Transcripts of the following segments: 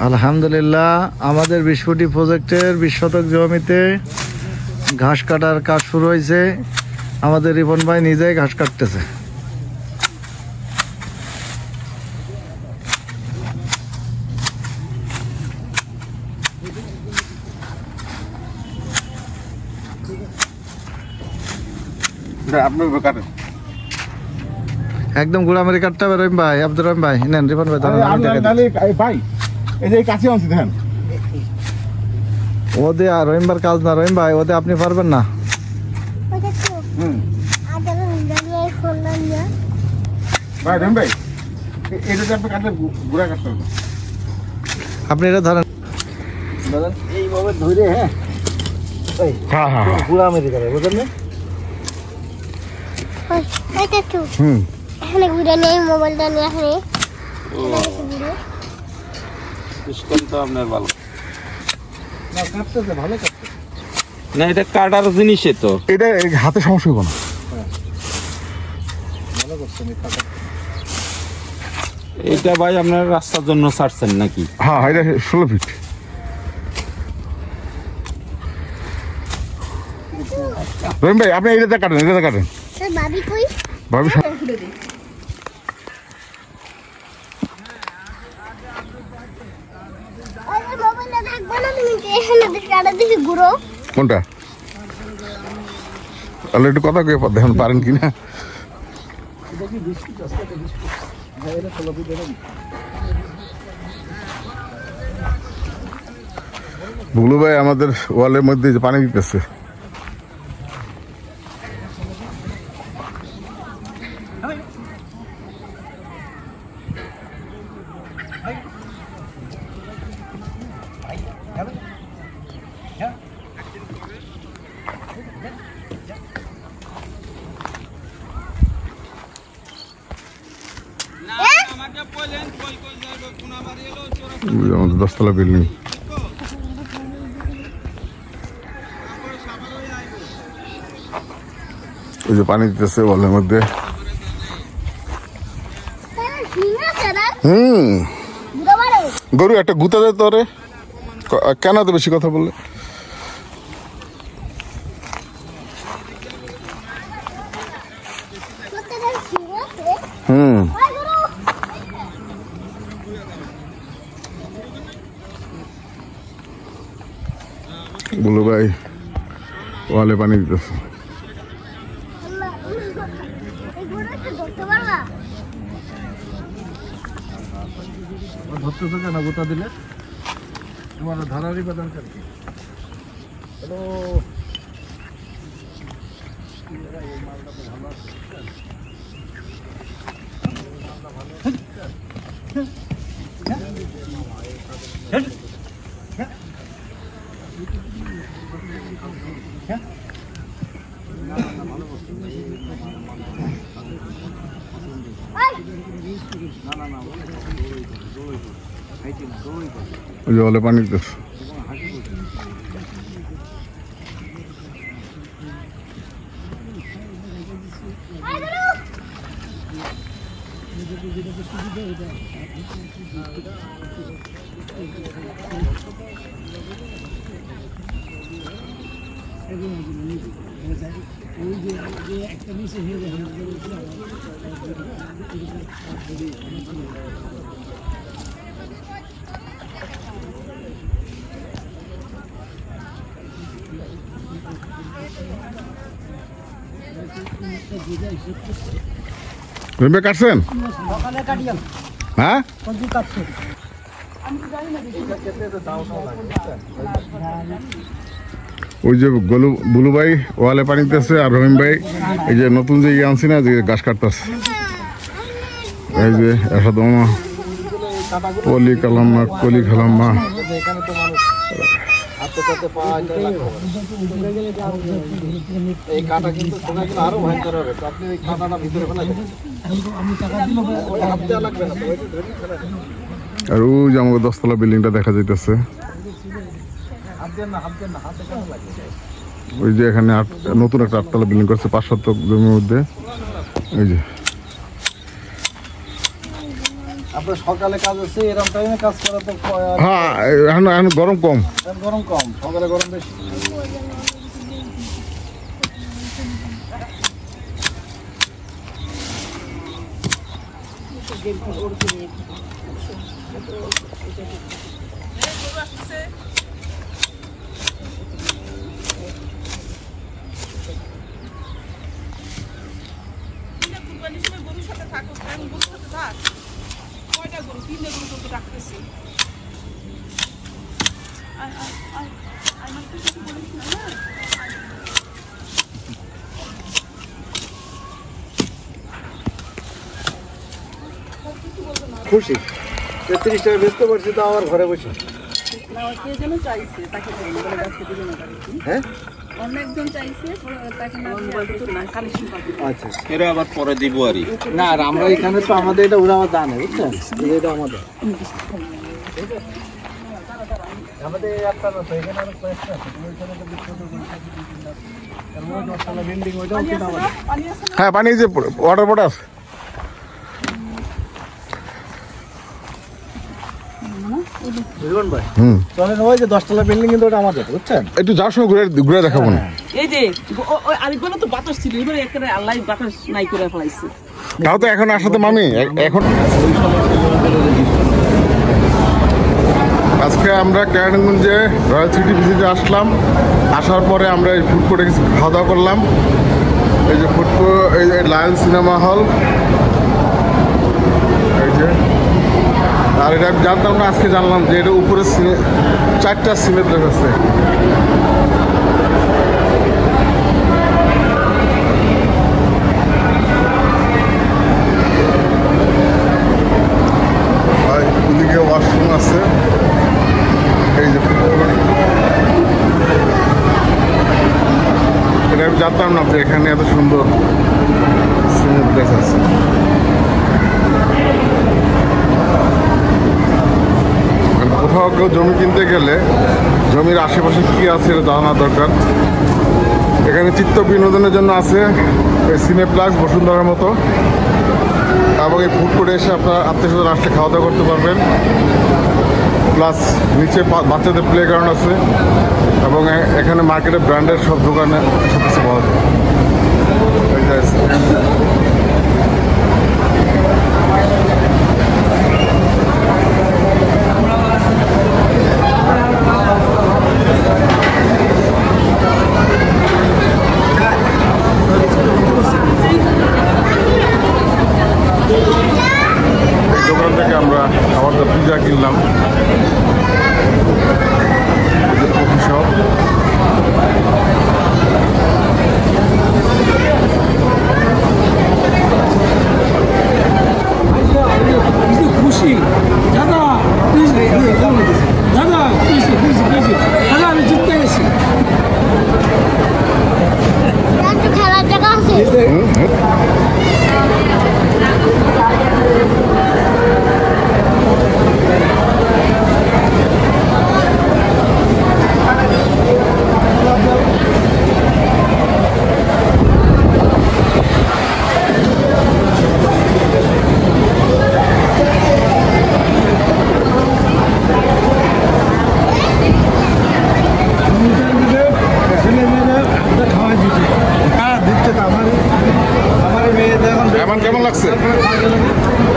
আলহামদুলিল্লাহ আমাদের 20 কোটি প্রজেক্টের 20 শতক জমিতে ঘাস কাটার কাজ শুরু হয়েছে। আমাদের রিপন ভাই নিজেই ঘাস কাটতেছে। একদম গুড়ামারি কাটতে হবে রহিম ভাই, আব্দুর রহিম ভাই নেন, রিপন ভাই ভাই এই যে কাছে আনছি দেখেন ওদের আর রহিম ভাইয়ের কাজ না। রহিম ভাই ওদের আপনি পারবেন না। ভাই রহিম ভাই এটা আপনি কাটলে গুড়া কাটতে হবে, আপনি এটা ধরেন এইভাবে ধরে। হ্যাঁ হ্যাঁ গুড়ামারি করে বুঝলেন না? এখানে ঘুরে নেই মোবাইলটা নিয়ে এখানে আপনার ভালো না কাটতেছে, ভালো কাটতেছে না, এটা কাটার জিনিসে তো এটা হাতে সমস্যা হবে না। ভালো করছেন এটা ভাই আপনার রাস্তার জন্য ছাড়ছেন নাকি? হ্যাঁ এটা 16 ফিট। রহিম ভাই আপনি এটাতে কাটেন, এটাতে কাটেন। ভাবি কই? ভাবি মোবাইলটা থাকবো না তুমি এখানে কাটা দিবি গুঁড়ো কোনটা? তাহলে একটু কথা কয়ে দেখুন পারেন কিনা। বুলু ভাই আমাদের ওয়ালের মধ্যে যে পানি দিতেছে। আমাদের 10 তলা বিল্ডিং। এই যে পানি দিতেছে ওয়ালের মধ্যে। গরু একটা গুতা দেয় তোরে, কেন তো বেশি কথা বললে? বুলু ভাই ওয়ালে পানি দিতেছে। ধরতেছে কেন গোটা দিলে? তোমার ধরারই বা দরকার কি? হ্যালো জলে পানি দিতেছে। কাটছেন? হ্যাঁ ওই যে বুলু ভাই ওয়ালে পানি দিতেছে, আর রহিম ভাই এই যে নতুন যে আনছি না, যে গাছ কাটতেছে। এই যে এসাদমা কলি কালাম্মা, কলি খালাম্মা। আর ওই যে আমাকে 10 তলা বিল্ডিংটা দেখা যাইতেছে। ওই যে এখানে নতুন একটা 8 তলা বিল্ডিং করছে 5 শতক জমির মধ্যে। এই যে আপনার সকালে কাজ হচ্ছে এরকম টাইমে কাজ করা তো হ্যাঁ এখন এখন গরম কম। গরম কম, সকালে গরম বেশি। খুশি 33 টাকা বেচতে পারছি, তো আমার ঘরে বসে। হ্যাঁ আচ্ছা, এরা আবার পরে দিব আর না আর আমরা এখানে তো আমাদের এটা ওরা দান বুঝছেন, এটা আমাদের আমাদের একটা না তো, এখানে অনেক কয়েকটা আছে, ওইখানে তো বিল্ডিং ওইটাও কিন্তু আমাদের। হ্যাঁ পানি যে ওয়াটার বোর্ড আছে। বুঝলেন ভাই? হুম, চলেন, ওই যে 10 তলা বিল্ডিং কিন্তু ওটা আমাদের, বুঝছেন? একটু যাওয়ার সময় ঘুরে ঘুরে দেখাবো না। এই যে আরেকবার তো বাতাস ছিল, এবার একেবারে আল্লাহ বাতাস নাই করে ফেলাইছে। তাও তো এখন আসাতে মামি এখন আজকে আমরা কেরানীগঞ্জে রয়্যাল সিটি ভিজিটে আসলাম। আসার পরে আমরা এই ফুড কোর্টে কিছু খাওয়া দাওয়া করলাম। এই যে ফুড কোর্ট, এই যে লায়ন সিনেমা হল, এই যে। আর এটা আমি জানতাম না, আজকে জানলাম যে এটা উপরে 4টা সিনেপ্লেক্স আছে। আর ওদিকে ওয়াশরুম আছে। এই যে এটা আমি জানতাম না যে এখানে এত সুন্দর সিনেপ্লেক্স আছে। কোথাও কেউ জমি কিনতে গেলে জমির আশেপাশে কী আছে এটা জানা দরকার। এখানে চিত্ত বিনোদনের জন্য আছে এই সিনেপ্লেক্স বসুন্ধরার মতো, এবং এই ফুড কোর্টে এসে আপনার আত্মীয়স্বজন আসলে খাওয়া দাওয়া করতে পারবেন। প্লাস নিচে বাচ্চাদের প্লে গ্রাউন্ড আছে, এবং এখানে মার্কেটে ব্র্যান্ডের সব দোকানে সব কিছু পাওয়া যায়। দোকান থেকে আমরা খাবার দাবার পিজা কিনলাম। কফি শপ, খুশি দাদা, দাদা খুশি খুশি খুশি দাদা, আমি জিততে গেছি। খেলার জায়গা আছে। এমন কেমন লাগছে?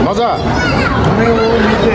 মজা? মানে ও নিজে